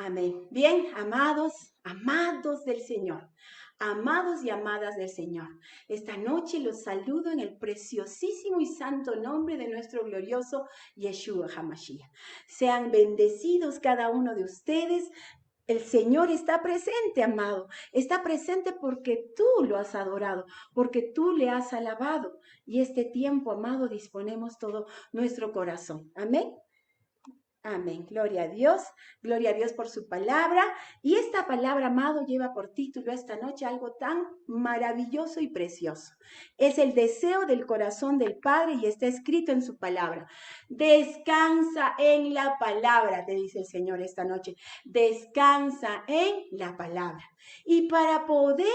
Amén. Bien, amados del Señor, amados y amadas del Señor. Esta noche los saludo en el preciosísimo y santo nombre de nuestro glorioso Yeshua HaMashiach. Sean bendecidos cada uno de ustedes. El Señor está presente, amado. Está presente porque tú lo has adorado, porque tú le has alabado. Y este tiempo, amado, disponemos todo nuestro corazón. Amén. Amén. Gloria a Dios por su palabra. Y esta palabra, amado, lleva por título esta noche algo tan maravilloso y precioso. Es el deseo del corazón del Padre y está escrito en su palabra. Descansa en la palabra, te dice el Señor esta noche. Descansa en la palabra. Y para poder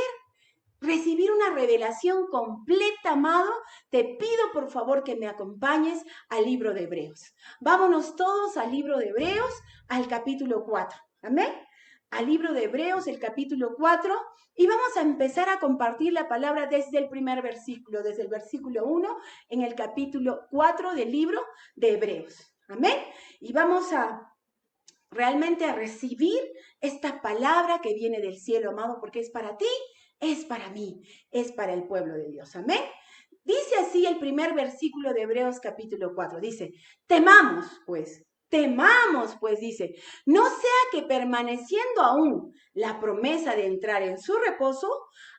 recibir una revelación completa, amado, te pido por favor que me acompañes al libro de Hebreos. Vámonos todos al libro de Hebreos, al capítulo 4. Amén. Al libro de Hebreos, el capítulo 4, y vamos a empezar a compartir la palabra desde el primer versículo, desde el versículo 1, en el capítulo 4 del libro de Hebreos. Amén. Y vamos realmente a recibir esta palabra que viene del cielo, amado, porque es para ti, es para mí, es para el pueblo de Dios. Amén. Dice así el primer versículo de Hebreos capítulo 4. Dice, temamos pues, dice, no sea que permaneciendo aún la promesa de entrar en su reposo,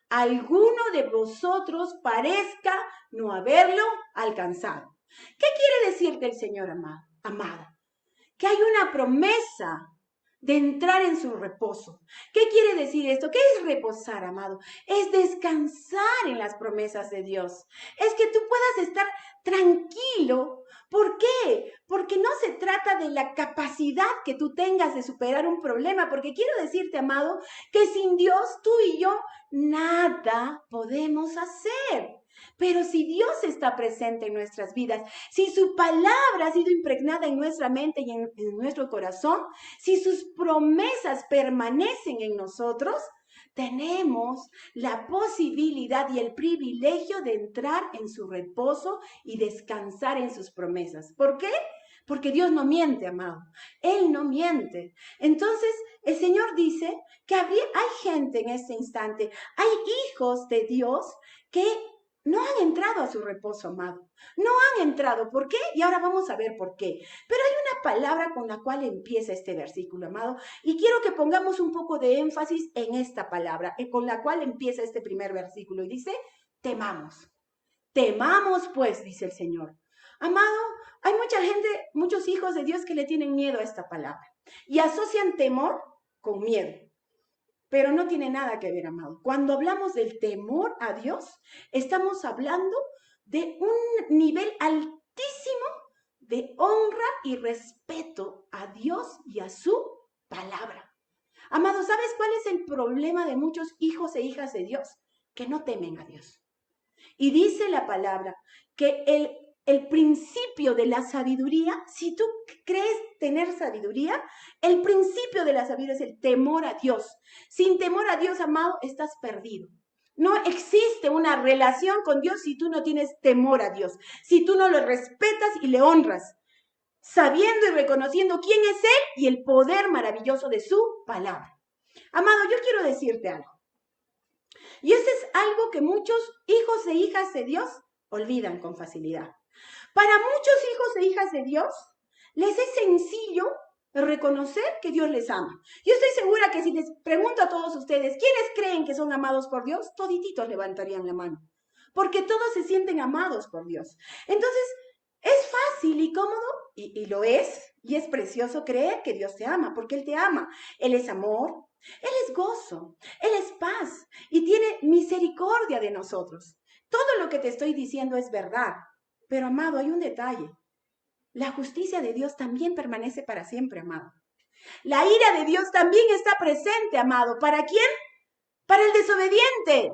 alguno de vosotros parezca no haberlo alcanzado. ¿Qué quiere decirte el Señor, amada? Que hay una promesa de entrar en su reposo. ¿Qué quiere decir esto? ¿Qué es reposar, amado? Es descansar en las promesas de Dios. Es que tú puedas estar tranquilo. ¿Por qué? Porque no se trata de la capacidad que tú tengas de superar un problema, porque quiero decirte, amado, que sin Dios tú y yo nada podemos hacer. Pero si Dios está presente en nuestras vidas, si su palabra ha sido impregnada en nuestra mente y en nuestro corazón, si sus promesas permanecen en nosotros, tenemos la posibilidad y el privilegio de entrar en su reposo y descansar en sus promesas. ¿Por qué? Porque Dios no miente, amado. Él no miente. Entonces, el Señor dice que hay gente en este instante, hay hijos de Dios que no han entrado a su reposo, amado. No han entrado. ¿Por qué? Y ahora vamos a ver por qué. Pero hay una palabra con la cual empieza este versículo, amado. Y quiero que pongamos un poco de énfasis en esta palabra, con la cual empieza este primer versículo. Y dice, temamos. Temamos, pues, dice el Señor. Amado, hay mucha gente, muchos hijos de Dios que le tienen miedo a esta palabra. Y asocian temor con miedo. Pero no tiene nada que ver, amado. Cuando hablamos del temor a Dios, estamos hablando de un nivel altísimo de honra y respeto a Dios y a su palabra. Amado, ¿sabes cuál es el problema de muchos hijos e hijas de Dios? Que no temen a Dios. Y dice la palabra que el principio de la sabiduría, si tú crees tener sabiduría, el principio de la sabiduría es el temor a Dios. Sin temor a Dios, amado, estás perdido. No existe una relación con Dios si tú no tienes temor a Dios, si tú no lo respetas y le honras, sabiendo y reconociendo quién es Él y el poder maravilloso de su palabra. Amado, yo quiero decirte algo. Y eso es algo que muchos hijos e hijas de Dios olvidan con facilidad. Para muchos hijos e hijas de Dios, les es sencillo reconocer que Dios les ama. Yo estoy segura que si les pregunto a todos ustedes, ¿quiénes creen que son amados por Dios? Todititos levantarían la mano, porque todos se sienten amados por Dios. Entonces, es fácil y cómodo, y lo es, y es precioso creer que Dios te ama, porque Él te ama. Él es amor, Él es gozo, Él es paz, y tiene misericordia de nosotros. Todo lo que te estoy diciendo es verdad, pero amado, hay un detalle. La justicia de Dios también permanece para siempre, amado. La ira de Dios también está presente, amado. ¿Para quién? Para el desobediente.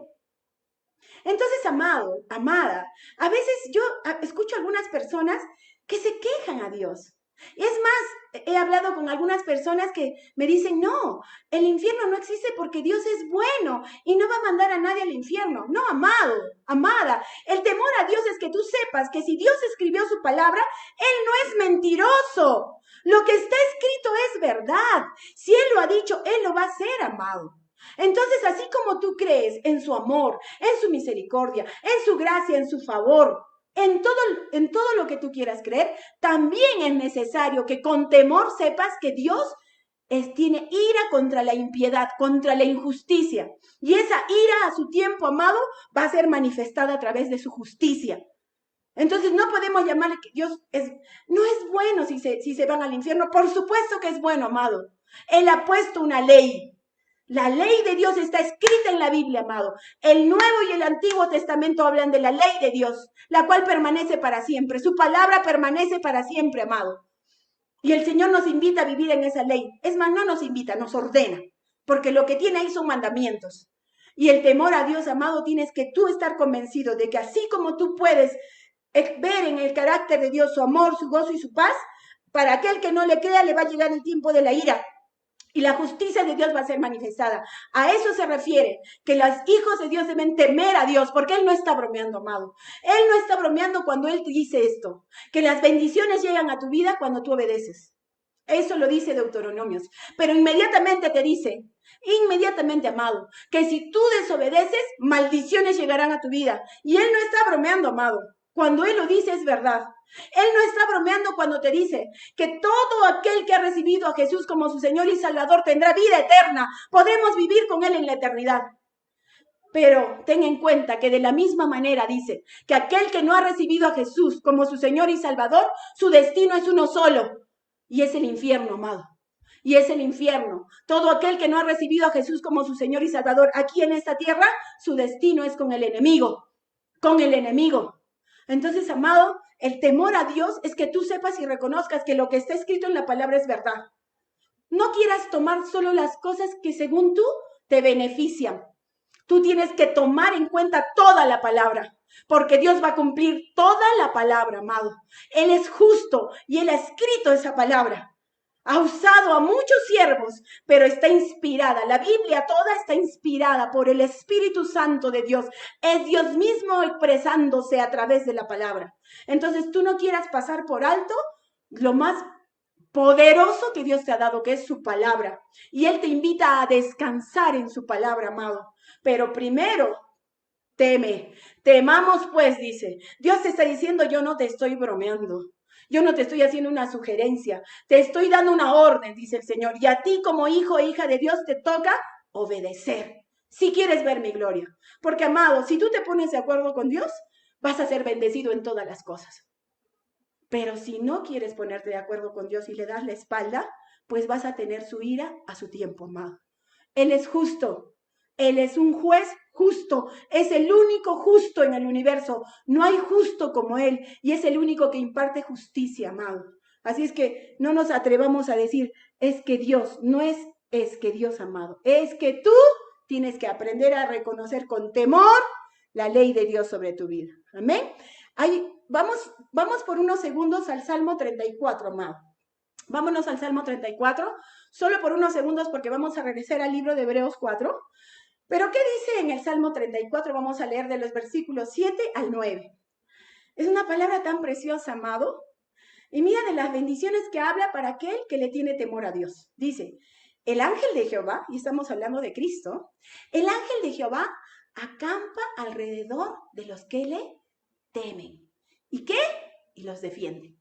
Entonces, amado, amada, a veces yo escucho a algunas personas que se quejan a Dios. Y es más, he hablado con algunas personas que me dicen, no, el infierno no existe porque Dios es bueno y no va a mandar a nadie al infierno. No, amado, amada, el temor a Dios es que tú sepas que si Dios escribió su palabra, Él no es mentiroso. Lo que está escrito es verdad. Si Él lo ha dicho, Él lo va a hacer, amado. Entonces, así como tú crees en su amor, en su misericordia, en su gracia, en su favor, en todo lo que tú quieras creer, también es necesario que con temor sepas que Dios tiene ira contra la impiedad, contra la injusticia. Y esa ira a su tiempo, amado, va a ser manifestada a través de su justicia. Entonces no podemos llamarle que Dios no es bueno si se van al infierno. Por supuesto que es bueno, amado. Él ha puesto una ley. La ley de Dios está escrita en la Biblia, amado. El Nuevo y el Antiguo Testamento hablan de la ley de Dios, la cual permanece para siempre. Su palabra permanece para siempre, amado. Y el Señor nos invita a vivir en esa ley. Es más, no nos invita, nos ordena. Porque lo que tiene ahí son mandamientos. Y el temor a Dios, amado, tienes que tú estar convencido de que así como tú puedes ver en el carácter de Dios su amor, su gozo y su paz, para aquel que no le crea le va a llegar el tiempo de la ira. Y la justicia de Dios va a ser manifestada. A eso se refiere, que los hijos de Dios deben temer a Dios, porque Él no está bromeando, amado. Él no está bromeando cuando Él dice esto, que las bendiciones llegan a tu vida cuando tú obedeces. Eso lo dice Deuteronomios. Pero inmediatamente te dice, inmediatamente, amado, que si tú desobedeces, maldiciones llegarán a tu vida. Y Él no está bromeando, amado. Cuando Él lo dice es verdad. Él no está bromeando cuando te dice que todo aquel que ha recibido a Jesús como su Señor y Salvador tendrá vida eterna. Podremos vivir con Él en la eternidad. Pero ten en cuenta que de la misma manera dice que aquel que no ha recibido a Jesús como su Señor y Salvador, su destino es uno solo. Y es el infierno, amado. Y es el infierno. Todo aquel que no ha recibido a Jesús como su Señor y Salvador aquí en esta tierra, su destino es con el enemigo. Con el enemigo. Entonces, amado, el temor a Dios es que tú sepas y reconozcas que lo que está escrito en la palabra es verdad. No quieras tomar solo las cosas que según tú te benefician. Tú tienes que tomar en cuenta toda la palabra, porque Dios va a cumplir toda la palabra, amado. Él es justo y Él ha escrito esa palabra. Ha usado a muchos siervos, pero está inspirada. La Biblia toda está inspirada por el Espíritu Santo de Dios. Es Dios mismo expresándose a través de la palabra. Entonces tú no quieras pasar por alto lo más poderoso que Dios te ha dado, que es su palabra. Y Él te invita a descansar en su palabra, amado. Pero primero, temamos pues, dice. Dios te está diciendo, yo no te estoy bromeando. Yo no te estoy haciendo una sugerencia, te estoy dando una orden, dice el Señor. Y a ti como hijo e hija de Dios te toca obedecer. Si quieres ver mi gloria. Porque, amado, si tú te pones de acuerdo con Dios, vas a ser bendecido en todas las cosas. Pero si no quieres ponerte de acuerdo con Dios y le das la espalda, pues vas a tener su ira a su tiempo, amado. Él es justo. Él es un juez justo, es el único justo en el universo. No hay justo como Él y es el único que imparte justicia, amado. Así es que no nos atrevamos a decir, es que Dios, no es que Dios, amado. Es que tú tienes que aprender a reconocer con temor la ley de Dios sobre tu vida. Amén. Vamos por unos segundos al Salmo 34, amado. Vámonos al Salmo 34, solo por unos segundos porque vamos a regresar al libro de Hebreos 4. Pero ¿qué dice en el Salmo 34? Vamos a leer de los versículos 7 al 9. Es una palabra tan preciosa, amado. Y mira de las bendiciones que habla para aquel que le tiene temor a Dios. Dice, el ángel de Jehová, y estamos hablando de Cristo, el ángel de Jehová acampa alrededor de los que le temen. ¿Y qué? Y los defiende.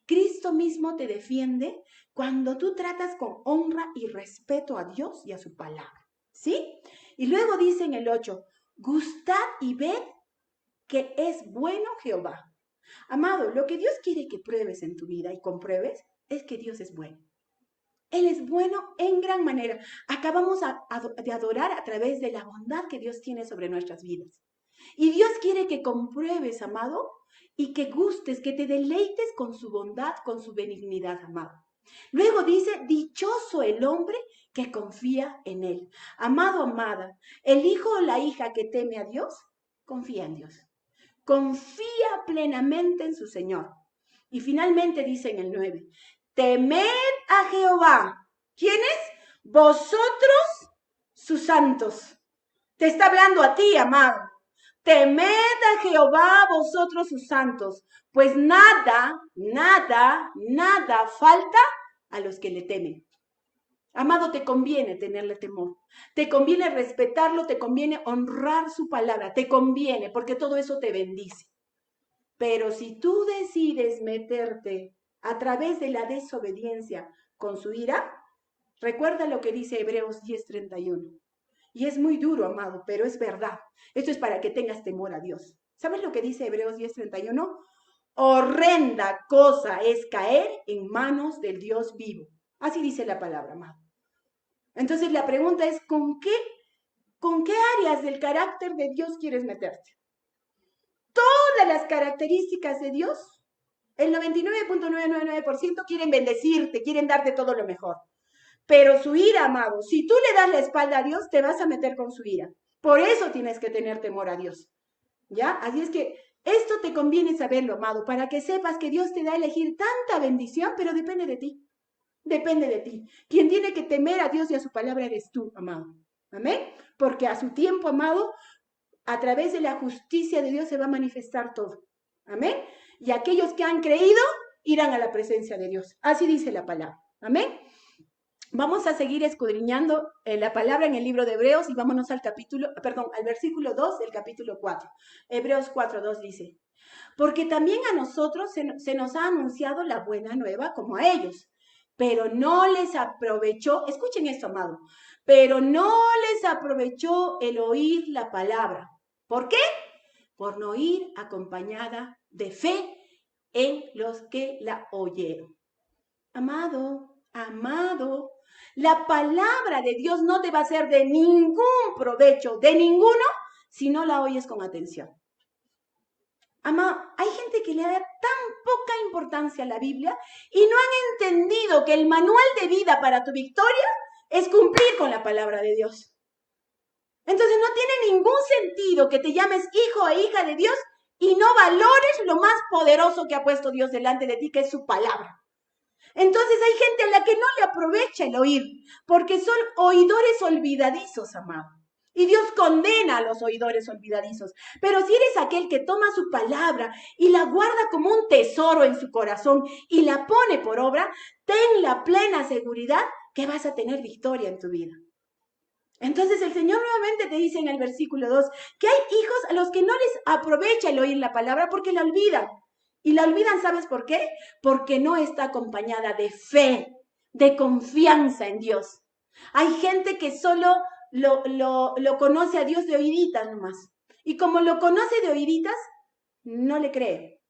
Cristo mismo te defiende cuando tú tratas con honra y respeto a Dios y a su palabra. ¿Sí? Y luego dice en el 8, gustad y ved que es bueno Jehová. Amado, lo que Dios quiere que pruebes en tu vida y compruebes es que Dios es bueno. Él es bueno en gran manera. Acabamos de adorar a través de la bondad que Dios tiene sobre nuestras vidas. Y Dios quiere que compruebes, amado, y que gustes, que te deleites con su bondad, con su benignidad, amado. Luego dice, dichoso el hombre que confía en Él. Amado, amada, el hijo o la hija que teme a Dios, confía en Dios. Confía plenamente en su Señor. Y finalmente dice en el 9, temed a Jehová. ¿Quiénes? Vosotros, sus santos. Te está hablando a ti, amado. Temed a Jehová vosotros sus santos, pues nada falta a los que le temen. Amado, te conviene tenerle temor, te conviene respetarlo, te conviene honrar su palabra, te conviene, porque todo eso te bendice. Pero si tú decides meterte a través de la desobediencia con su ira, recuerda lo que dice Hebreos 10:31. Y es muy duro, amado, pero es verdad. Esto es para que tengas temor a Dios. ¿Sabes lo que dice Hebreos 10:31? Horrenda cosa es caer en manos del Dios vivo. Así dice la palabra, amado. Entonces la pregunta es, ¿con qué áreas del carácter de Dios quieres meterte? Todas las características de Dios, el 99.999% quieren bendecirte, quieren darte todo lo mejor. Pero su ira, amado, si tú le das la espalda a Dios, te vas a meter con su ira. Por eso tienes que tener temor a Dios. ¿Ya? Así es que esto te conviene saberlo, amado, para que sepas que Dios te da a elegir tanta bendición, pero depende de ti. Depende de ti. Quien tiene que temer a Dios y a su palabra eres tú, amado. Amén. Porque a su tiempo, amado, a través de la justicia de Dios se va a manifestar todo. Amén. Y aquellos que han creído irán a la presencia de Dios. Así dice la palabra. Amén. Vamos a seguir escudriñando la palabra en el libro de Hebreos y vámonos al versículo 2 del capítulo 4. Hebreos 4:2 dice, porque también a nosotros se nos ha anunciado la buena nueva como a ellos, pero no les aprovechó, escuchen esto, amado, pero no les aprovechó el oír la palabra. ¿Por qué? Por no ir acompañada de fe en los que la oyeron. Amado, la palabra de Dios no te va a ser de ningún provecho, de ninguno, si no la oyes con atención. Amado, hay gente que le da tan poca importancia a la Biblia y no han entendido que el manual de vida para tu victoria es cumplir con la palabra de Dios. Entonces no tiene ningún sentido que te llames hijo e hija de Dios y no valores lo más poderoso que ha puesto Dios delante de ti, que es su palabra. Entonces hay gente a la que no le aprovecha el oír, porque son oidores olvidadizos, amado. Y Dios condena a los oidores olvidadizos. Pero si eres aquel que toma su palabra y la guarda como un tesoro en su corazón y la pone por obra, ten la plena seguridad que vas a tener victoria en tu vida. Entonces el Señor nuevamente te dice en el versículo 2 que hay hijos a los que no les aprovecha el oír la palabra porque la olvidan. Y la olvidan, ¿sabes por qué? Porque no está acompañada de fe, de confianza en Dios. Hay gente que solo lo conoce a Dios de oíditas nomás. Y como lo conoce de oíditas, no le cree.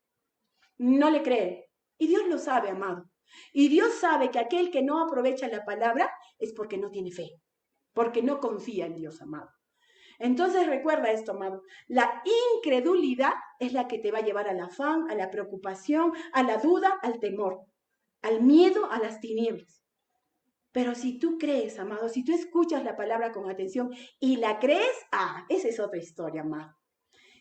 No le cree. Y Dios lo sabe, amado. Y Dios sabe que aquel que no aprovecha la palabra es porque no tiene fe, porque no confía en Dios, amado. Entonces recuerda esto, amado. La incredulidad es la que te va a llevar al afán, a la preocupación, a la duda, al temor, al miedo, a las tinieblas. Pero si tú crees, amado, si tú escuchas la palabra con atención y la crees, esa es otra historia, amado.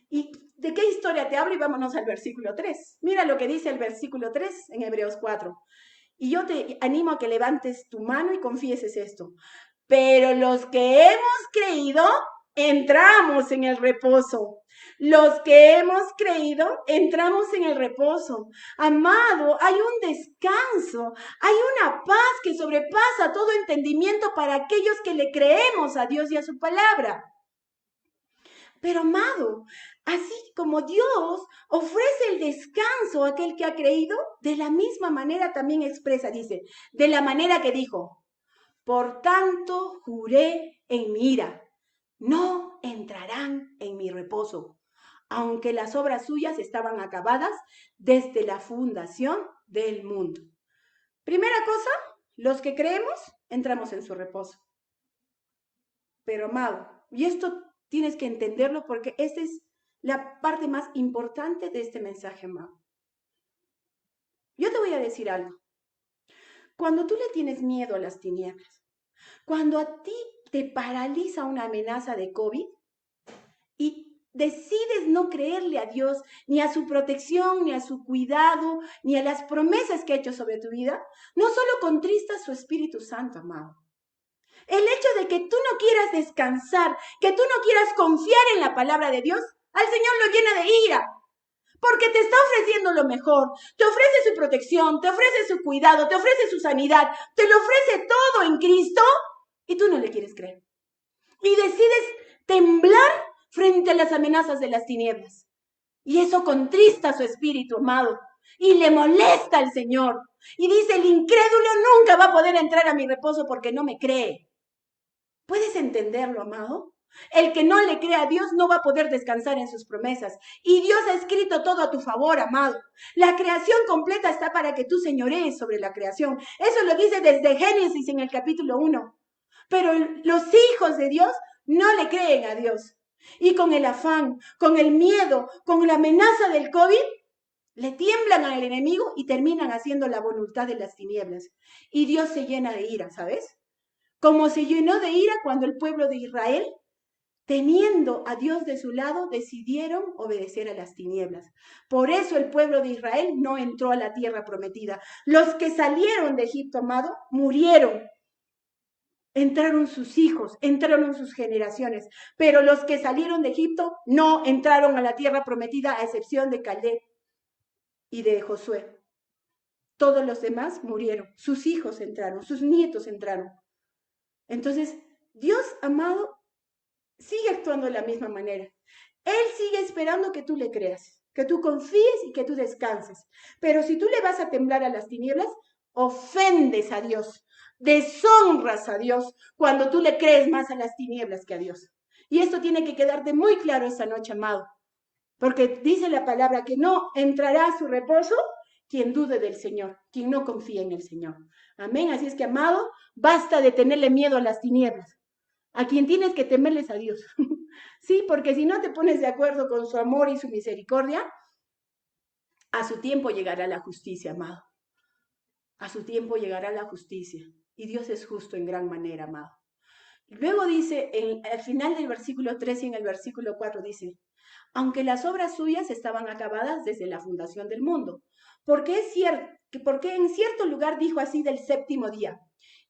¿Y de qué historia te hablo? Y vámonos al versículo 3. Mira lo que dice el versículo 3 en Hebreos 4. Y yo te animo a que levantes tu mano y confieses esto. Pero los que hemos creído, entramos en el reposo. Los que hemos creído, entramos en el reposo. Amado, hay un descanso, hay una paz que sobrepasa todo entendimiento para aquellos que le creemos a Dios y a su palabra. Pero amado, así como Dios ofrece el descanso a aquel que ha creído, de la misma manera también expresa, dice, de la manera que dijo, por tanto juré en mi ira, no entrarán en mi reposo, aunque las obras suyas estaban acabadas desde la fundación del mundo. Primera cosa, los que creemos, entramos en su reposo. Pero amado, y esto tienes que entenderlo porque esta es la parte más importante de este mensaje, amado. Yo te voy a decir algo. Cuando tú le tienes miedo a las tinieblas, cuando a ti te paraliza una amenaza de COVID y decides no creerle a Dios, ni a su protección, ni a su cuidado, ni a las promesas que ha hecho sobre tu vida, no solo contristas su Espíritu Santo, amado. El hecho de que tú no quieras descansar, que tú no quieras confiar en la palabra de Dios, al Señor lo llena de ira. Porque te está ofreciendo lo mejor, te ofrece su protección, te ofrece su cuidado, te ofrece su sanidad, te lo ofrece todo en Cristo y tú no le quieres creer. Y decides temblar frente a las amenazas de las tinieblas. Y eso contrista su espíritu, amado, y le molesta al Señor. Y dice, el incrédulo nunca va a poder entrar a mi reposo porque no me cree. ¿Puedes entenderlo, amado? El que no le cree a Dios no va a poder descansar en sus promesas. Y Dios ha escrito todo a tu favor, amado. La creación completa está para que tú señorees sobre la creación. Eso lo dice desde Génesis en el capítulo 1. Pero los hijos de Dios no le creen a Dios. Y con el afán, con el miedo, con la amenaza del COVID, le tiemblan al enemigo y terminan haciendo la voluntad de las tinieblas. Y Dios se llena de ira, ¿sabes? Como se llenó de ira cuando el pueblo de Israel, teniendo a Dios de su lado, decidieron obedecer a las tinieblas. Por eso el pueblo de Israel no entró a la tierra prometida. Los que salieron de Egipto, amado, murieron. Entraron sus hijos, entraron sus generaciones, pero los que salieron de Egipto no entraron a la tierra prometida, a excepción de Caleb y de Josué. Todos los demás murieron, sus hijos entraron, sus nietos entraron. Entonces, Dios, amado, sigue actuando de la misma manera. Él sigue esperando que tú le creas, que tú confíes y que tú descanses. Pero si tú le vas a temblar a las tinieblas, ofendes a Dios, deshonras a Dios cuando tú le crees más a las tinieblas que a Dios. Y esto tiene que quedarte muy claro esta noche, amado, porque dice la palabra que no entrará a su reposo quien dude del Señor, quien no confía en el Señor. Amén. Así es que, amado, basta de tenerle miedo a las tinieblas. A quien tienes que temerles a Dios. Sí, porque si no te pones de acuerdo con su amor y su misericordia, a su tiempo llegará la justicia, amado. A su tiempo llegará la justicia. Y Dios es justo en gran manera, amado. Luego dice, al final del versículo 3 y en el versículo 4 dice, aunque las obras suyas estaban acabadas desde la fundación del mundo. Porque en cierto lugar dijo así del séptimo día,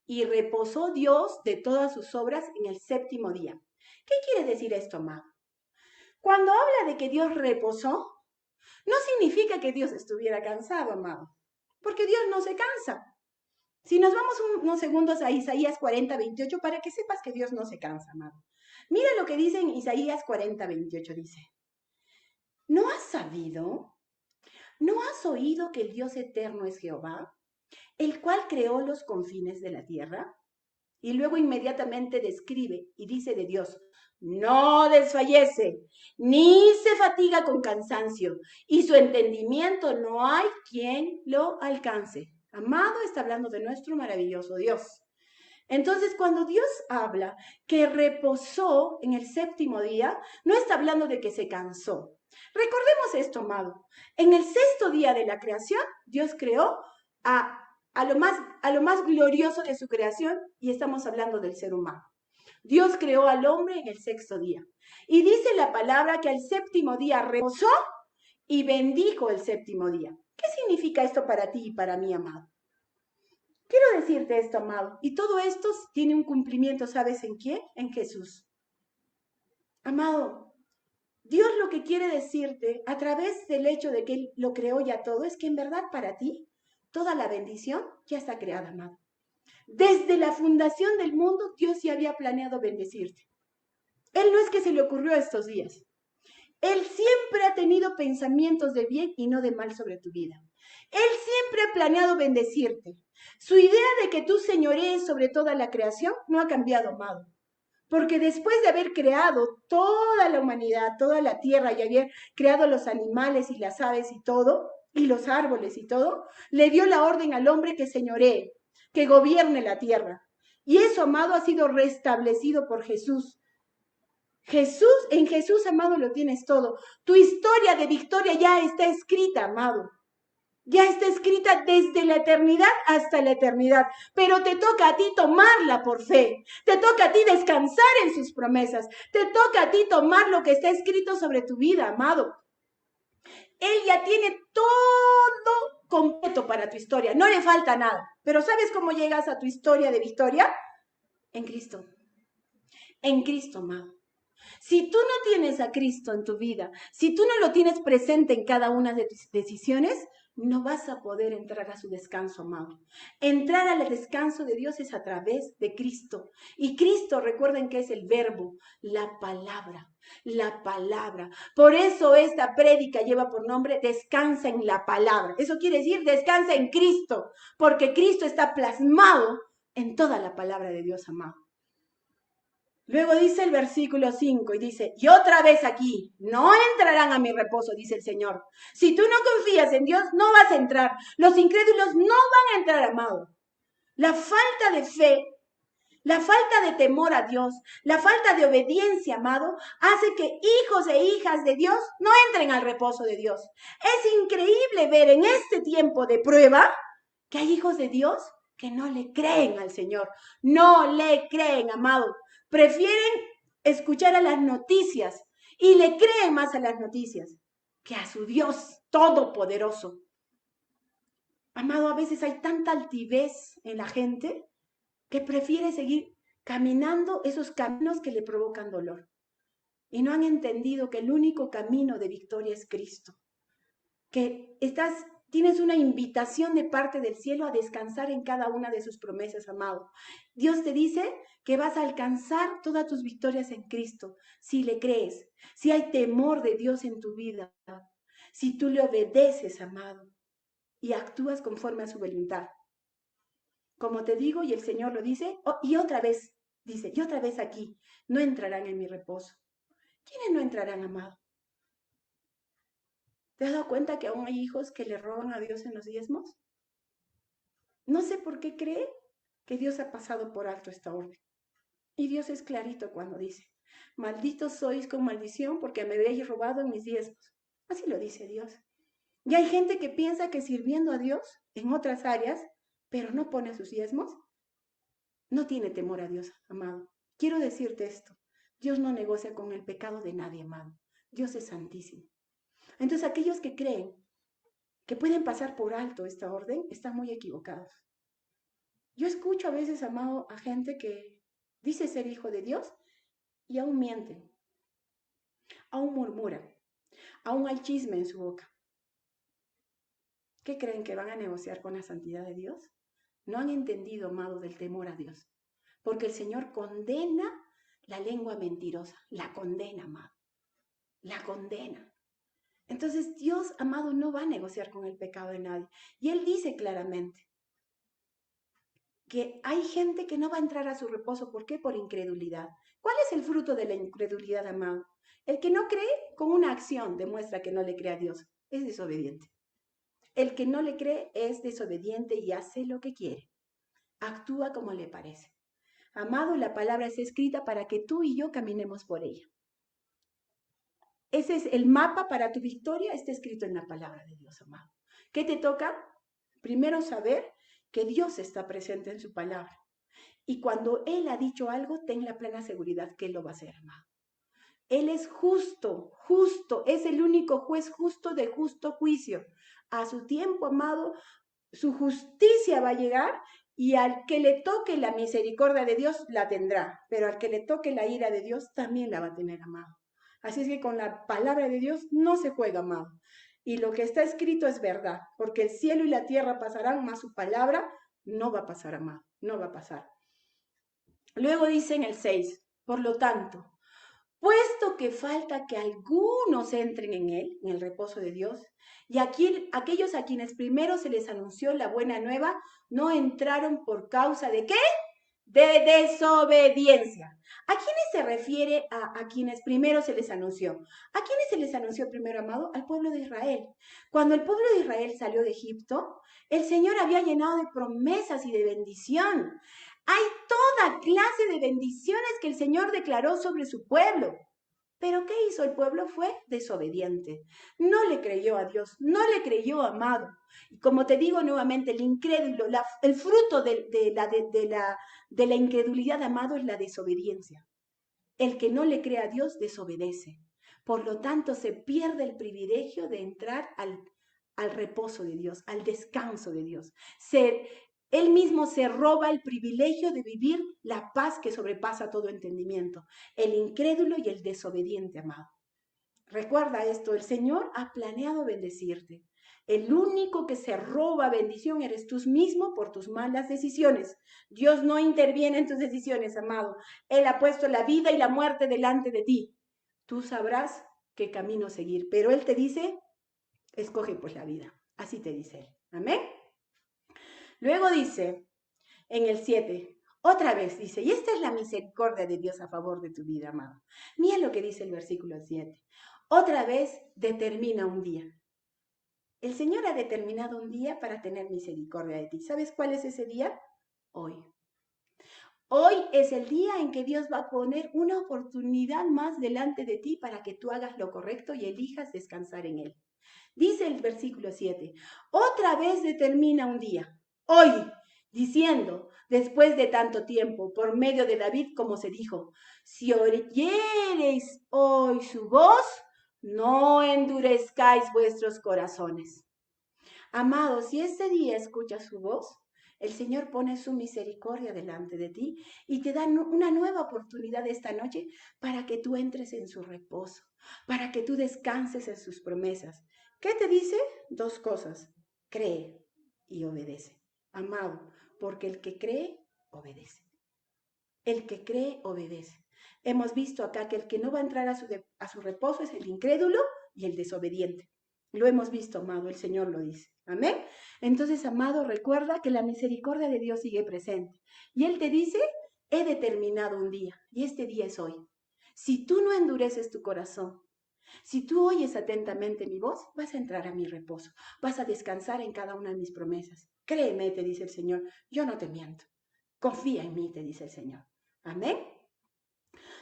y reposó Dios de todas sus obras en el séptimo día. ¿Qué quiere decir esto, amado? Cuando habla de que Dios reposó, no significa que Dios estuviera cansado, amado, porque Dios no se cansa. Si nos vamos unos segundos a Isaías 40:28, para que sepas que Dios no se cansa, amado. Mira lo que dice en Isaías 40:28, dice, ¿no has sabido? ¿No has oído que el Dios eterno es Jehová, el cual creó los confines de la tierra? Y luego inmediatamente describe y dice de Dios, no desfallece, ni se fatiga con cansancio, y su entendimiento no hay quien lo alcance. Amado, está hablando de nuestro maravilloso Dios. Entonces, cuando Dios habla que reposó en el séptimo día, no está hablando de que se cansó. Recordemos esto, amado. En el sexto día de la creación, Dios creó a lo más glorioso de su creación, y estamos hablando del ser humano. Dios creó al hombre en el sexto día. Y dice la palabra que al séptimo día reposó y bendijo el séptimo día. ¿Qué significa esto para ti y para mí, amado? Quiero decirte esto, amado. Y todo esto tiene un cumplimiento, ¿sabes en quién? En Jesús. Amado, Dios lo que quiere decirte a través del hecho de que Él lo creó ya todo es que en verdad para ti toda la bendición ya está creada, amado. Desde la fundación del mundo, Dios ya había planeado bendecirte. Él no es que se le ocurrió estos días. Él siempre ha tenido pensamientos de bien y no de mal sobre tu vida. Él siempre ha planeado bendecirte. Su idea de que tú señorees sobre toda la creación no ha cambiado, amado. Porque después de haber creado toda la humanidad, toda la tierra y haber creado los animales y las aves y todo, y los árboles y todo, le dio la orden al hombre que señoree, que gobierne la tierra. Y eso, amado, ha sido restablecido por Jesús. En Jesús, amado, lo tienes todo. Tu historia de victoria ya está escrita, amado. Ya está escrita desde la eternidad hasta la eternidad, pero te toca a ti tomarla por fe, te toca a ti descansar en sus promesas, te toca a ti tomar lo que está escrito sobre tu vida, amado. Él ya tiene todo completo para tu historia, no le falta nada. Pero ¿sabes cómo llegas a tu historia de victoria? En Cristo, amado. Si tú no tienes a Cristo en tu vida, si tú no lo tienes presente en cada una de tus decisiones, no vas a poder entrar a su descanso, amado. Entrar al descanso de Dios es a través de Cristo. Y Cristo, recuerden que es el verbo, la palabra, la palabra. Por eso esta prédica lleva por nombre descansa en la palabra. Eso quiere decir descansa en Cristo, porque Cristo está plasmado en toda la palabra de Dios, amado. Luego dice el versículo 5 y dice, y otra vez aquí, no entrarán a mi reposo, dice el Señor. Si tú no confías en Dios, no vas a entrar. Los incrédulos no van a entrar, amado. La falta de fe, la falta de temor a Dios, la falta de obediencia, amado, hace que hijos e hijas de Dios no entren al reposo de Dios. Es increíble ver en este tiempo de prueba que hay hijos de Dios que no le creen al Señor. No le creen, amado. Prefieren escuchar a las noticias y le creen más a las noticias que a su Dios todopoderoso. Amado, a veces hay tanta altivez en la gente que prefiere seguir caminando esos caminos que le provocan dolor. Y no han entendido que el único camino de victoria es Cristo. Que tienes una invitación de parte del cielo a descansar en cada una de sus promesas, amado. Dios te dice que vas a alcanzar todas tus victorias en Cristo, si le crees, si hay temor de Dios en tu vida, si tú le obedeces, amado, y actúas conforme a su voluntad. Como te digo, y el Señor lo dice, y otra vez, dice, y otra vez aquí, no entrarán en mi reposo. ¿Quiénes no entrarán, amado? ¿Te has dado cuenta que aún hay hijos que le roban a Dios en los diezmos? No sé por qué cree que Dios ha pasado por alto esta orden. Y Dios es clarito cuando dice, malditos sois con maldición porque me habéis robado en mis diezmos. Así lo dice Dios. Y hay gente que piensa que sirviendo a Dios en otras áreas, pero no pone sus diezmos, no tiene temor a Dios, amado. Quiero decirte esto, Dios no negocia con el pecado de nadie, amado. Dios es santísimo. Entonces aquellos que creen que pueden pasar por alto esta orden están muy equivocados. Yo escucho a veces, amado, a gente que dice ser hijo de Dios y aún mienten, aún murmuran, aún hay chisme en su boca. ¿Qué creen que van a negociar con la santidad de Dios? No han entendido, amado, del temor a Dios. Porque el Señor condena la lengua mentirosa, la condena, amado, la condena. Entonces Dios, amado, no va a negociar con el pecado de nadie. Y Él dice claramente que hay gente que no va a entrar a su reposo. ¿Por qué? Por incredulidad. ¿Cuál es el fruto de la incredulidad, amado? El que no cree con una acción demuestra que no le cree a Dios. Es desobediente. El que no le cree es desobediente y hace lo que quiere. Actúa como le parece. Amado, la palabra es escrita para que tú y yo caminemos por ella. Ese es el mapa para tu victoria, está escrito en la palabra de Dios, amado. ¿Qué te toca? Primero saber que Dios está presente en su palabra. Y cuando Él ha dicho algo, ten la plena seguridad que Él lo va a hacer, amado. Él es justo, es el único juez justo de justo juicio. A su tiempo, amado, su justicia va a llegar y al que le toque la misericordia de Dios la tendrá, pero al que le toque la ira de Dios también la va a tener, amado. Así es que con la palabra de Dios no se juega, amado. Y lo que está escrito es verdad, porque el cielo y la tierra pasarán, mas su palabra no va a pasar, amado, no va a pasar. Luego dice en el 6, por lo tanto, puesto que falta que algunos entren en él, en el reposo de Dios, y aquí, aquellos a quienes primero se les anunció la buena nueva, no entraron por causa de ¿qué? De desobediencia. ¿A quiénes se refiere a quienes primero se les anunció? ¿A quiénes se les anunció primero, amado? Al pueblo de Israel. Cuando el pueblo de Israel salió de Egipto, el Señor había llenado de promesas y de bendición. Hay toda clase de bendiciones que el Señor declaró sobre su pueblo. Pero ¿qué hizo el pueblo? Fue desobediente. No le creyó a Dios, no le creyó, amado. Y como te digo nuevamente, el incrédulo, el fruto de la incredulidad, amado, es la desobediencia. El que no le cree a Dios desobedece. Por lo tanto, se pierde el privilegio de entrar al reposo de Dios, al descanso de Dios. Él mismo se roba el privilegio de vivir la paz que sobrepasa todo entendimiento. El incrédulo y el desobediente, amado. Recuerda esto, el Señor ha planeado bendecirte. El único que se roba bendición eres tú mismo por tus malas decisiones. Dios no interviene en tus decisiones, amado. Él ha puesto la vida y la muerte delante de ti. Tú sabrás qué camino seguir, pero Él te dice, escoge pues la vida. Así te dice Él. Amén. Luego dice, en el 7, otra vez dice, y esta es la misericordia de Dios a favor de tu vida, amado. Mira lo que dice el versículo 7. Otra vez determina un día. El Señor ha determinado un día para tener misericordia de ti. ¿Sabes cuál es ese día? Hoy. Hoy es el día en que Dios va a poner una oportunidad más delante de ti para que tú hagas lo correcto y elijas descansar en Él. Dice el versículo 7, otra vez determina un día, hoy, diciendo, después de tanto tiempo, por medio de David, como se dijo, si oyereis hoy su voz, no endurezcáis vuestros corazones. Amados, si este día escuchas su voz, el Señor pone su misericordia delante de ti y te da una nueva oportunidad esta noche para que tú entres en su reposo, para que tú descanses en sus promesas. ¿Qué te dice? Dos cosas. Cree y obedece. Amado, porque el que cree, obedece. El que cree, obedece. Hemos visto acá que el que no va a entrar a su reposo es el incrédulo y el desobediente. Lo hemos visto, amado, el Señor lo dice. Amén. Entonces, amado, recuerda que la misericordia de Dios sigue presente. Y Él te dice, he determinado un día, y este día es hoy. Si tú no endureces tu corazón, si tú oyes atentamente mi voz, vas a entrar a mi reposo, vas a descansar en cada una de mis promesas. Créeme, te dice el Señor, yo no te miento. Confía en mí, te dice el Señor. Amén.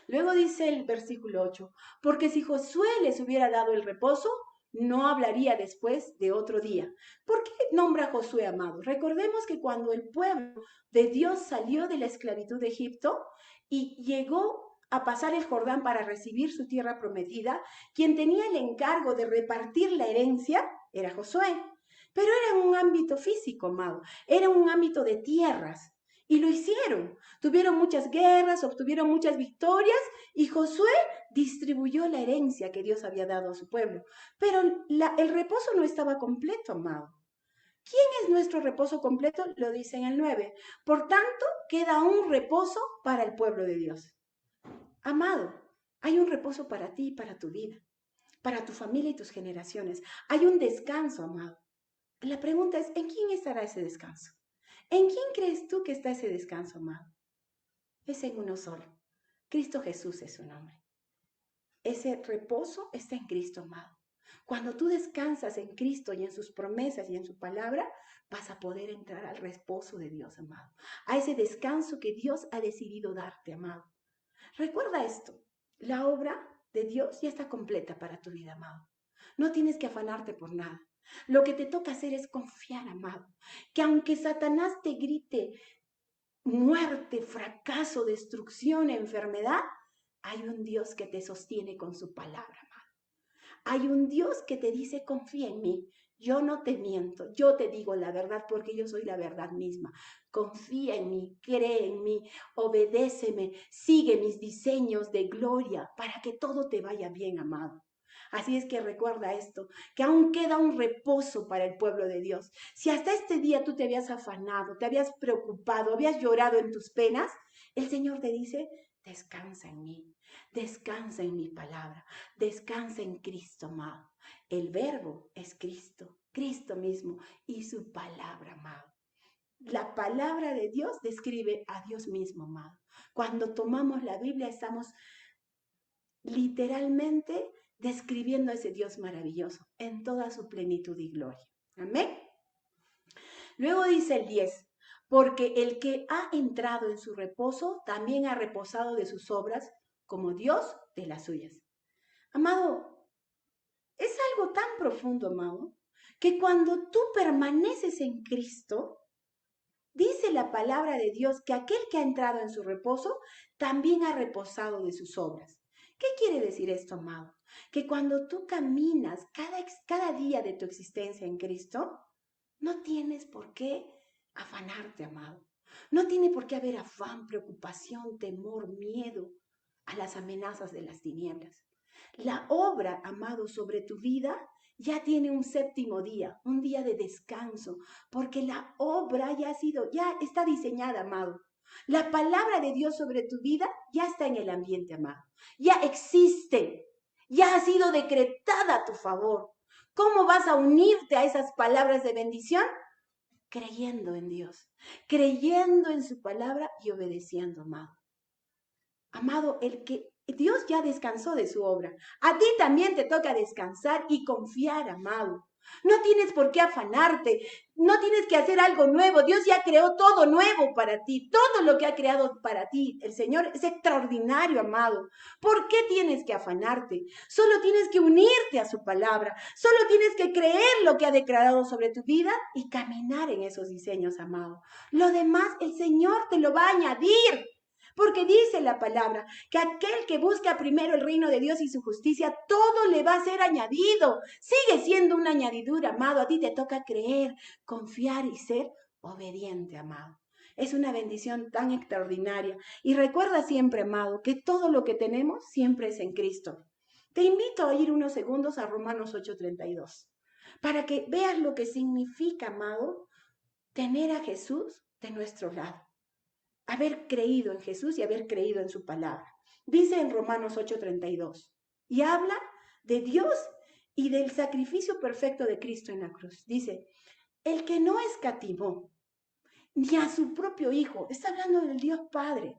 Luego dice el versículo 8, porque si Josué les hubiera dado el reposo, no hablaría después de otro día. ¿Por qué nombra a Josué, amado? Recordemos que cuando el pueblo de Dios salió de la esclavitud de Egipto y llegó a pasar el Jordán para recibir su tierra prometida, quien tenía el encargo de repartir la herencia era Josué. Pero era en un ámbito físico, amado, era un ámbito de tierras. Y lo hicieron. Tuvieron muchas guerras, obtuvieron muchas victorias y Josué distribuyó la herencia que Dios había dado a su pueblo. Pero el reposo no estaba completo, amado. ¿Quién es nuestro reposo completo? Lo dice en el 9. Por tanto, queda un reposo para el pueblo de Dios. Amado, hay un reposo para ti y para tu vida, para tu familia y tus generaciones. Hay un descanso, amado. La pregunta es, ¿en quién estará ese descanso? ¿En quién crees tú que está ese descanso, amado? Es en uno solo. Cristo Jesús es su nombre. Ese reposo está en Cristo, amado. Cuando tú descansas en Cristo y en sus promesas y en su palabra, vas a poder entrar al reposo de Dios, amado. A ese descanso que Dios ha decidido darte, amado. Recuerda esto, la obra de Dios ya está completa para tu vida, amado. No tienes que afanarte por nada. Lo que te toca hacer es confiar, amado, que aunque Satanás te grite muerte, fracaso, destrucción, enfermedad, hay un Dios que te sostiene con su palabra, amado. Hay un Dios que te dice, confía en mí. Yo no te miento, yo te digo la verdad porque yo soy la verdad misma. Confía en mí, cree en mí, obedéceme, sigue mis diseños de gloria para que todo te vaya bien, amado. Así es que recuerda esto, que aún queda un reposo para el pueblo de Dios. Si hasta este día tú te habías afanado, te habías preocupado, habías llorado en tus penas, el Señor te dice, descansa en mí, descansa en mi palabra, descansa en Cristo, amado. El verbo es Cristo, Cristo mismo y su palabra, amado. La palabra de Dios describe a Dios mismo, amado. Cuando tomamos la Biblia estamos literalmente describiendo a ese Dios maravilloso en toda su plenitud y gloria. Amén. Luego dice el 10, porque el que ha entrado en su reposo también ha reposado de sus obras como Dios de las suyas. Amado, es algo tan profundo, amado, que cuando tú permaneces en Cristo, dice la palabra de Dios que aquel que ha entrado en su reposo también ha reposado de sus obras. ¿Qué quiere decir esto, amado? Que cuando tú caminas cada día de tu existencia en Cristo, no tienes por qué afanarte, amado. No tiene por qué haber afán, preocupación, temor, miedo a las amenazas de las tinieblas. La obra, amado, sobre tu vida ya tiene un séptimo día, un día de descanso, porque la obra ya está diseñada, amado. La palabra de Dios sobre tu vida ya está en el ambiente, amado. Ya existe, ya ha sido decretada a tu favor. ¿Cómo vas a unirte a esas palabras de bendición? Creyendo en Dios, creyendo en su palabra y obedeciendo, amado. Amado, el que Dios ya descansó de su obra. A ti también te toca descansar y confiar, amado. No tienes por qué afanarte, no tienes que hacer algo nuevo. Dios ya creó todo nuevo para ti. Todo lo que ha creado para ti, el Señor, es extraordinario, amado. ¿Por qué tienes que afanarte? Solo tienes que unirte a su palabra. Solo tienes que creer lo que ha declarado sobre tu vida y caminar en esos diseños, amado. Lo demás, el Señor te lo va a añadir. Porque dice la palabra que aquel que busca primero el reino de Dios y su justicia, todo le va a ser añadido. Sigue siendo una añadidura, amado. A ti te toca creer, confiar y ser obediente, amado. Es una bendición tan extraordinaria. Y recuerda siempre, amado, que todo lo que tenemos siempre es en Cristo. Te invito a ir unos segundos a Romanos 8:32 para que veas lo que significa, amado, tener a Jesús de nuestro lado. Haber creído en Jesús y haber creído en su palabra. Dice en Romanos 8:32, y habla de Dios y del sacrificio perfecto de Cristo en la cruz. Dice, el que no escatimó ni a su propio Hijo, está hablando del Dios Padre,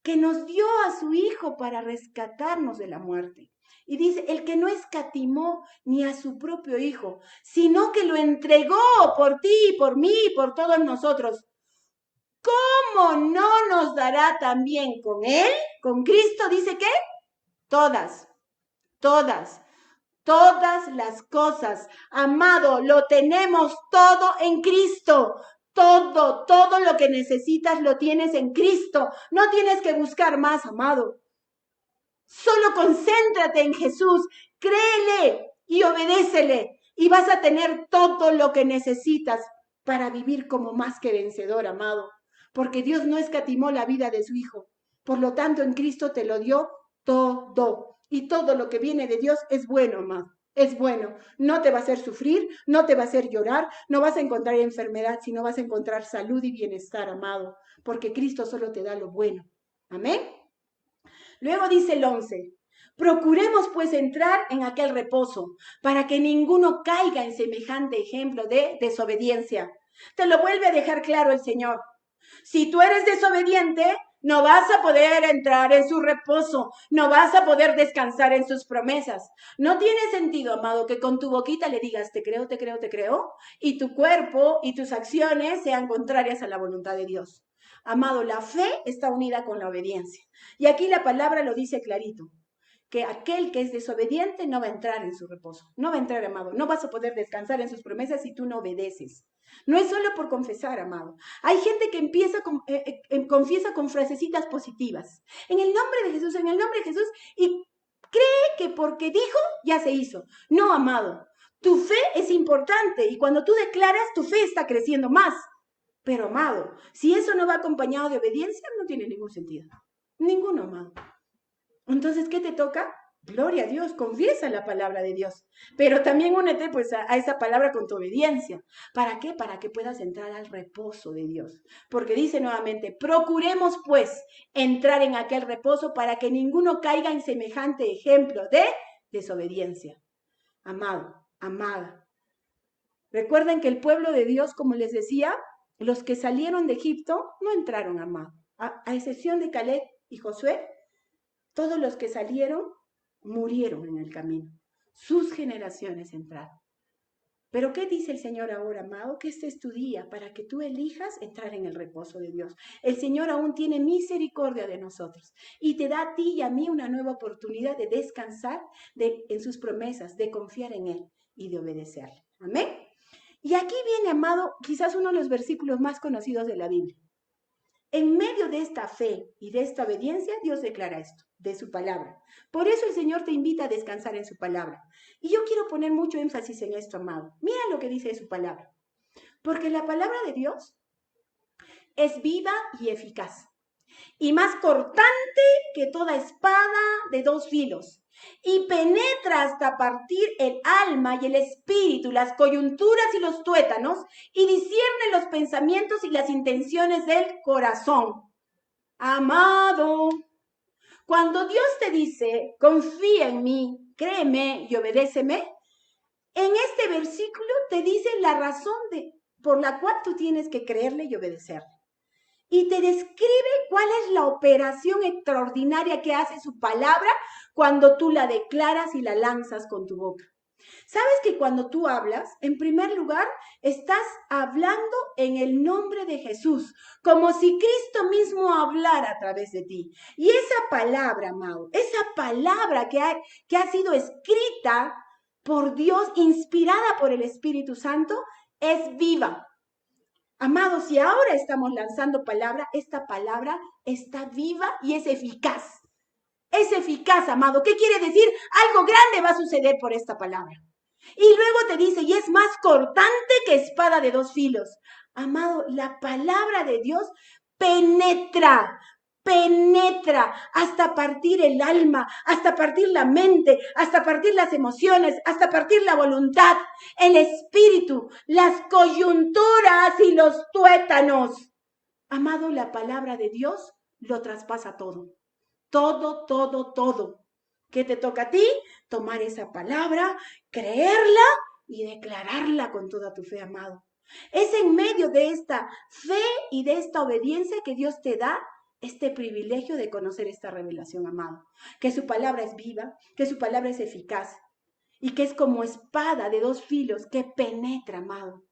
que nos dio a su Hijo para rescatarnos de la muerte. Y dice, el que no escatimó ni a su propio Hijo, sino que lo entregó por ti, por mí, por todos nosotros. ¿Cómo no nos dará también con Él, con Cristo? Dice que todas, todas, todas las cosas. Amado, lo tenemos todo en Cristo. Todo lo que necesitas lo tienes en Cristo. No tienes que buscar más, amado. Solo concéntrate en Jesús, créele y obedécele y vas a tener todo lo que necesitas para vivir como más que vencedor, amado. Porque Dios no escatimó la vida de su Hijo. Por lo tanto, en Cristo te lo dio todo. Y todo lo que viene de Dios es bueno, amado. Es bueno. No te va a hacer sufrir, no te va a hacer llorar, no vas a encontrar enfermedad, sino vas a encontrar salud y bienestar, amado. Porque Cristo solo te da lo bueno. Amén. Luego dice el 11, procuremos pues entrar en aquel reposo para que ninguno caiga en semejante ejemplo de desobediencia. Te lo vuelve a dejar claro el Señor. Si tú eres desobediente, no vas a poder entrar en su reposo, no vas a poder descansar en sus promesas. No tiene sentido, amado, que con tu boquita le digas, te creo, te creo, te creo, y tu cuerpo y tus acciones sean contrarias a la voluntad de Dios. Amado, la fe está unida con la obediencia. Y aquí la palabra lo dice clarito, que aquel que es desobediente no va a entrar en su reposo. No va a entrar, amado. No vas a poder descansar en sus promesas si tú no obedeces. No es solo por confesar, amado. Hay gente que confiesa con frasecitas positivas. En el nombre de Jesús, en el nombre de Jesús, y cree que porque dijo, ya se hizo. No, amado. Tu fe es importante y cuando tú declaras, tu fe está creciendo más. Pero, amado, si eso no va acompañado de obediencia, no tiene ningún sentido. Ninguno, amado. Entonces, ¿qué te toca? Gloria a Dios, confiesa la palabra de Dios, pero también únete pues a esa palabra con tu obediencia. ¿Para qué? Para que puedas entrar al reposo de Dios. Porque dice nuevamente, procuremos pues entrar en aquel reposo para que ninguno caiga en semejante ejemplo de desobediencia. Amado, amada. Recuerden que el pueblo de Dios, como les decía, los que salieron de Egipto no entraron, amado. A excepción de Caleb y Josué, todos los que salieron murieron en el camino. Sus generaciones entraron. Pero ¿qué dice el Señor ahora, amado? Que este es tu día para que tú elijas entrar en el reposo de Dios. El Señor aún tiene misericordia de nosotros y te da a ti y a mí una nueva oportunidad de descansar en sus promesas, de confiar en Él y de obedecerle. Amén. Y aquí viene, amado, quizás uno de los versículos más conocidos de la Biblia. En medio de esta fe y de esta obediencia, Dios declara esto, de su palabra. Por eso el Señor te invita a descansar en su palabra. Y yo quiero poner mucho énfasis en esto, amado. Mira lo que dice de su palabra. Porque la palabra de Dios es viva y eficaz, y más cortante que toda espada de dos filos, y penetra hasta partir el alma y el espíritu, las coyunturas y los tuétanos, y discierne los pensamientos y las intenciones del corazón. Amado, cuando Dios te dice, confía en mí, créeme y obedéceme, en este versículo te dice la razón por la cual tú tienes que creerle y obedecerle. Y te describe cuál es la operación extraordinaria que hace su palabra cuando tú la declaras y la lanzas con tu boca. ¿Sabes que cuando tú hablas, en primer lugar, estás hablando en el nombre de Jesús, como si Cristo mismo hablara a través de ti? Y esa palabra, amado, esa palabra que ha sido escrita por Dios, inspirada por el Espíritu Santo, es viva. Amados, si ahora estamos lanzando palabra, esta palabra está viva y es eficaz. Es eficaz, amado. ¿Qué quiere decir? Algo grande va a suceder por esta palabra. Y luego te dice, y es más cortante que espada de dos filos. Amado, la palabra de Dios penetra hasta partir el alma, hasta partir la mente, hasta partir las emociones, hasta partir la voluntad, el espíritu, las coyunturas y los tuétanos. Amado, la palabra de Dios lo traspasa todo. Todo. ¿Qué te toca a ti? Tomar esa palabra, creerla y declararla con toda tu fe, amado. Es en medio de esta fe y de esta obediencia que Dios te da este privilegio de conocer esta revelación, amado. Que su palabra es viva, que su palabra es eficaz y que es como espada de dos filos que penetra, amado.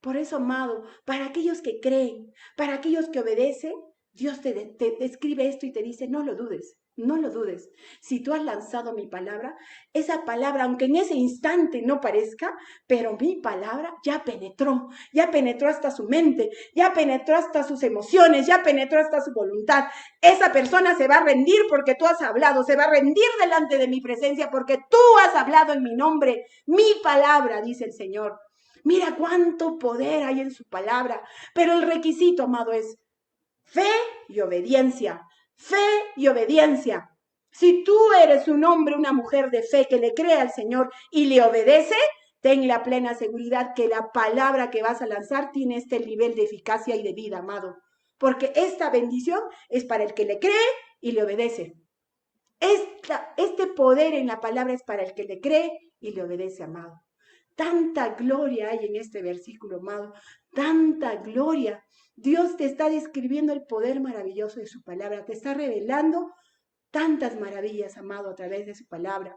Por eso, amado, para aquellos que creen, para aquellos que obedecen, Dios te escribe esto y te dice, no lo dudes, no lo dudes. Si tú has lanzado mi palabra, esa palabra, aunque en ese instante no parezca, pero mi palabra ya penetró hasta su mente, ya penetró hasta sus emociones, ya penetró hasta su voluntad. Esa persona se va a rendir porque tú has hablado, se va a rendir delante de mi presencia porque tú has hablado en mi nombre, mi palabra, dice el Señor. Mira cuánto poder hay en su palabra, pero el requisito, amado, es fe y obediencia. Fe y obediencia. Si tú eres un hombre, una mujer de fe que le cree al Señor y le obedece, ten la plena seguridad que la palabra que vas a lanzar tiene este nivel de eficacia y de vida, amado. Porque esta bendición es para el que le cree y le obedece. Este poder en la palabra es para el que le cree y le obedece, amado. Tanta gloria hay en este versículo, amado. Tanta gloria. Dios te está describiendo el poder maravilloso de su palabra. Te está revelando tantas maravillas, amado, a través de su palabra.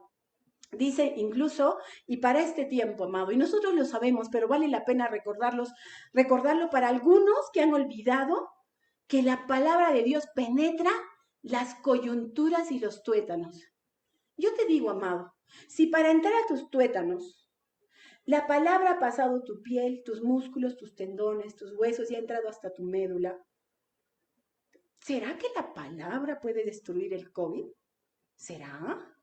Dice incluso, y para este tiempo, amado, y nosotros lo sabemos, pero vale la pena recordarlo para algunos que han olvidado que la palabra de Dios penetra las coyunturas y los tuétanos. Yo te digo, amado, si para entrar a tus tuétanos la palabra ha pasado tu piel, tus músculos, tus tendones, tus huesos y ha entrado hasta tu médula, ¿será que la palabra puede destruir el COVID? ¿Será?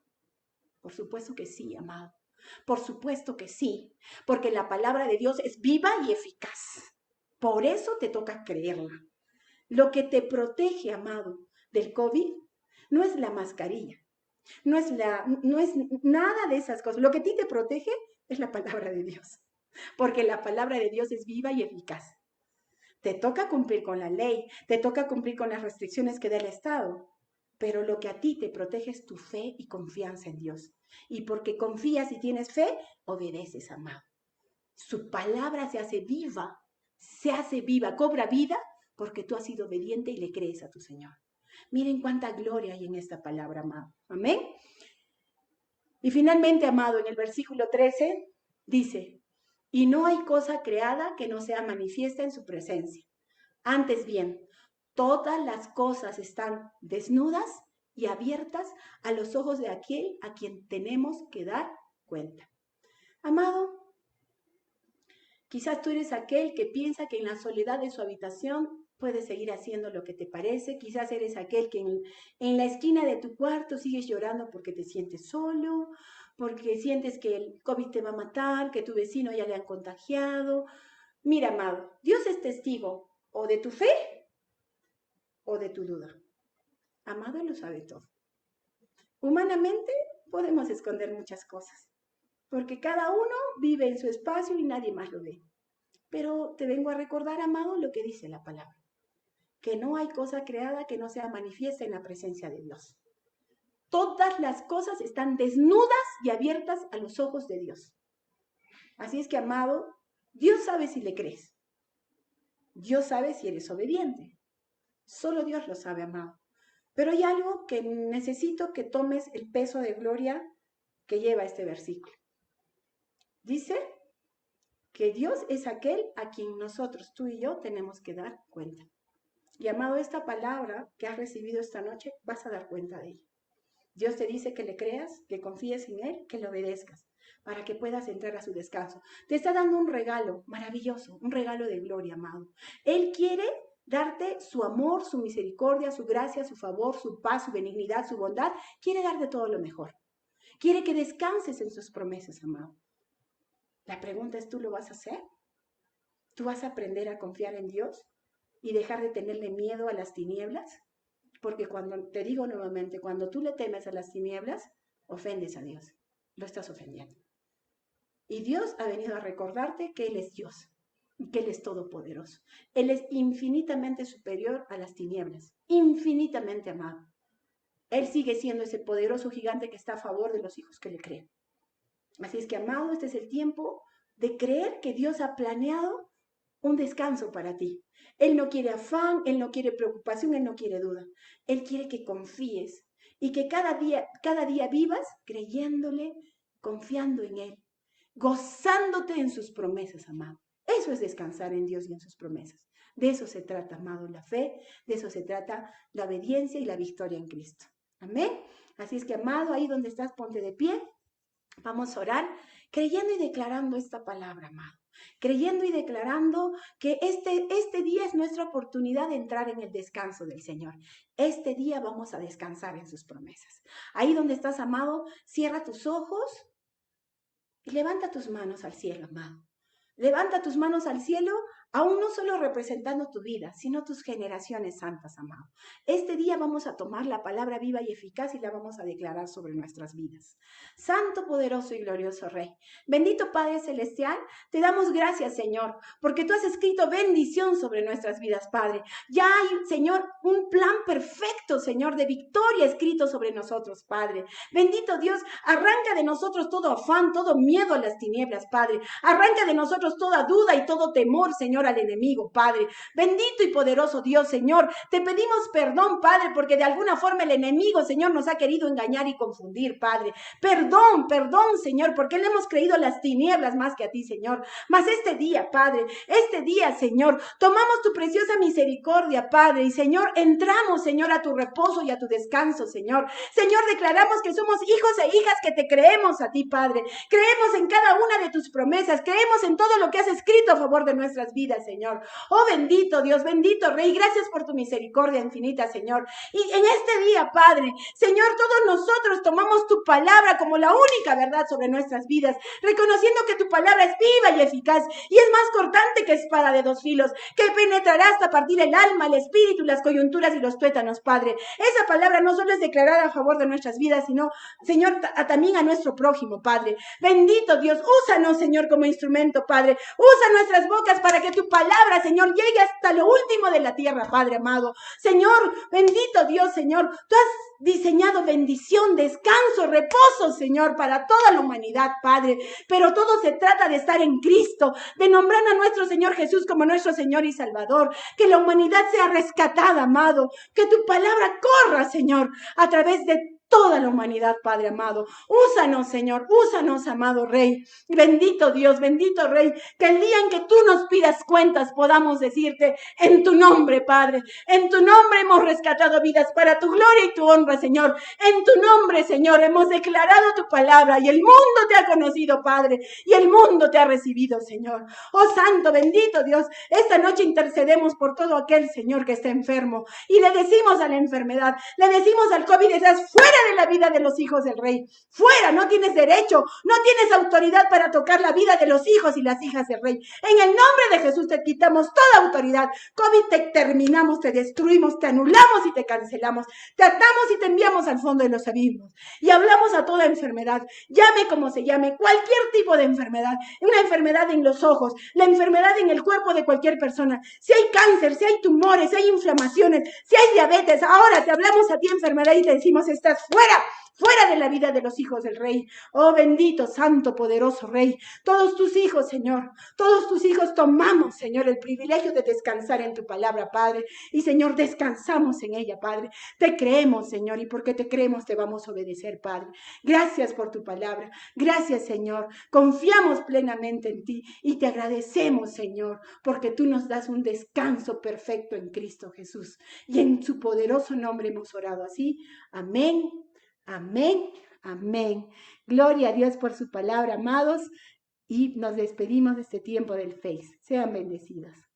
Por supuesto que sí, amado. Por supuesto que sí, porque la palabra de Dios es viva y eficaz. Por eso te toca creerla. Lo que te protege, amado, del COVID no es la mascarilla, no es nada de esas cosas. Lo que a ti te protege es la palabra de Dios, porque la palabra de Dios es viva y eficaz. Te toca cumplir con la ley, te toca cumplir con las restricciones que da el Estado, pero lo que a ti te protege es tu fe y confianza en Dios. Y porque confías y tienes fe, obedeces, amado. Su palabra se hace viva, cobra vida, porque tú has sido obediente y le crees a tu Señor. Miren cuánta gloria hay en esta palabra, amado. Amén. Y finalmente, amado, en el versículo 13 dice, y no hay cosa creada que no sea manifiesta en su presencia. Antes bien, todas las cosas están desnudas y abiertas a los ojos de aquel a quien tenemos que dar cuenta. Amado, quizás tú eres aquel que piensa que en la soledad de su habitación puedes seguir haciendo lo que te parece. Quizás eres aquel que en la esquina de tu cuarto sigues llorando porque te sientes solo, porque sientes que el COVID te va a matar, que tu vecino ya le han contagiado. Mira, amado, Dios es testigo o de tu fe o de tu duda. Amado, Él lo sabe todo. Humanamente podemos esconder muchas cosas, porque cada uno vive en su espacio y nadie más lo ve. Pero te vengo a recordar, amado, lo que dice la palabra, que no hay cosa creada que no sea manifiesta en la presencia de Dios. Todas las cosas están desnudas y abiertas a los ojos de Dios. Así es que, amado, Dios sabe si le crees. Dios sabe si eres obediente. Solo Dios lo sabe, amado. Pero hay algo que necesito que tomes el peso de gloria que lleva este versículo. Dice que Dios es aquel a quien nosotros, tú y yo, tenemos que dar cuenta. Y amado, esta palabra que has recibido esta noche, vas a dar cuenta de ella. Dios te dice que le creas, que confíes en Él, que le obedezcas, para que puedas entrar a su descanso. Te está dando un regalo maravilloso, un regalo de gloria, amado. Él quiere darte su amor, su misericordia, su gracia, su favor, su paz, su benignidad, su bondad. Quiere darte todo lo mejor. Quiere que descanses en sus promesas, amado. La pregunta es, ¿tú lo vas a hacer? ¿Tú vas a aprender a confiar en Dios y dejar de tenerle miedo a las tinieblas? Porque cuando, te digo nuevamente, cuando tú le temes a las tinieblas, ofendes a Dios. Lo estás ofendiendo. Y Dios ha venido a recordarte que Él es Dios, que Él es todopoderoso. Él es infinitamente superior a las tinieblas, infinitamente amado. Él sigue siendo ese poderoso gigante que está a favor de los hijos que le creen. Así es que, amado, este es el tiempo de creer que Dios ha planeado un descanso para ti. Él no quiere afán, Él no quiere preocupación, Él no quiere duda. Él quiere que confíes y que cada día vivas creyéndole, confiando en Él, gozándote en sus promesas, amado. Eso es descansar en Dios y en sus promesas. De eso se trata, amado, la fe, de eso se trata la obediencia y la victoria en Cristo. Amén. Así es que, amado, ahí donde estás, ponte de pie. Vamos a orar creyendo y declarando esta palabra, amado. Creyendo y declarando que este día es nuestra oportunidad de entrar en el descanso del Señor. Este día vamos a descansar en sus promesas. Ahí donde estás, amado, cierra tus ojos y levanta tus manos al cielo, amado. Levanta tus manos al cielo, aún no solo representando tu vida, sino tus generaciones santas, amado. Este día vamos a tomar la palabra viva y eficaz y la vamos a declarar sobre nuestras vidas. Santo, poderoso y glorioso Rey, bendito Padre Celestial, te damos gracias, Señor, porque tú has escrito bendición sobre nuestras vidas, Padre. Ya hay, Señor, un plan perfecto, Señor, de victoria escrito sobre nosotros, Padre. Bendito Dios, arranca de nosotros todo afán, todo miedo a las tinieblas, Padre. Arranca de nosotros toda duda y todo temor, Señor, al enemigo, Padre. Bendito y poderoso Dios, Señor, te pedimos perdón, Padre, porque de alguna forma el enemigo, Señor, nos ha querido engañar y confundir, Padre. Perdón, Señor, porque le hemos creído las tinieblas más que a ti, Señor. Mas este día, Padre, este día, Señor, tomamos tu preciosa misericordia, Padre, y Señor, entramos, Señor, a tu reposo y a tu descanso, Señor. Señor, declaramos que somos hijos e hijas que te creemos a ti, Padre. Creemos en cada una de tus promesas, creemos en todo lo que has escrito a favor de nuestras vidas, Señor. Oh, bendito Dios, bendito Rey, gracias por tu misericordia infinita, Señor. Y en este día, Padre, Señor, todos nosotros tomamos tu palabra como la única verdad sobre nuestras vidas, reconociendo que tu palabra es viva y eficaz y es más cortante que espada de dos filos, que penetrará hasta partir el alma, el espíritu, las coyunturas y los tuétanos, Padre. Esa palabra no solo es declarada a favor de nuestras vidas, sino, Señor, también a nuestro prójimo, Padre. Bendito Dios, úsanos, Señor, como instrumento, Padre. Usa nuestras bocas para que tu palabra, Señor, llegue hasta lo último de la tierra, Padre amado. Señor, bendito Dios, Señor, tú has diseñado bendición, descanso, reposo, Señor, para toda la humanidad, Padre. Pero todo se trata de estar en Cristo, de nombrar a nuestro Señor Jesús como nuestro Señor y Salvador. Que la humanidad sea rescatada, amado. Que tu palabra corra, Señor, a través de toda la humanidad, Padre amado. Úsanos, Señor, úsanos, amado Rey. Bendito Dios, bendito Rey, que el día en que tú nos pidas cuentas podamos decirte en tu nombre, Padre. En tu nombre hemos rescatado vidas para tu gloria y tu honra, Señor. En tu nombre, Señor, hemos declarado tu palabra y el mundo te ha conocido, Padre, y el mundo te ha recibido, Señor. Oh Santo, bendito Dios, esta noche intercedemos por todo aquel, Señor, que está enfermo y le decimos a la enfermedad, le decimos al COVID, estás fuera de la vida de los hijos del Rey, fuera, no tienes derecho, no tienes autoridad para tocar la vida de los hijos y las hijas del Rey. En el nombre de Jesús te quitamos toda autoridad. COVID, te terminamos, te destruimos, te anulamos y te cancelamos, te atamos y te enviamos al fondo de los abismos. Y hablamos a toda enfermedad, llame como se llame, cualquier tipo de enfermedad, una enfermedad en los ojos, la enfermedad en el cuerpo de cualquier persona, si hay cáncer, si hay tumores, si hay inflamaciones, si hay diabetes, ahora te hablamos a ti, enfermedad, y te decimos, estás fuera, fuera de la vida de los hijos del Rey. Oh bendito, santo, poderoso Rey, todos tus hijos, Señor, todos tus hijos tomamos, Señor, el privilegio de descansar en tu palabra, Padre, y Señor, descansamos en ella, Padre. Te creemos, Señor, y porque te creemos te vamos a obedecer, Padre. Gracias por tu palabra, gracias, Señor, confiamos plenamente en ti y te agradecemos, Señor, porque tú nos das un descanso perfecto en Cristo Jesús, y en su poderoso nombre hemos orado así. Amén. Amén, amén. Gloria a Dios por su palabra, amados, y nos despedimos de este tiempo del Face. Sean bendecidos.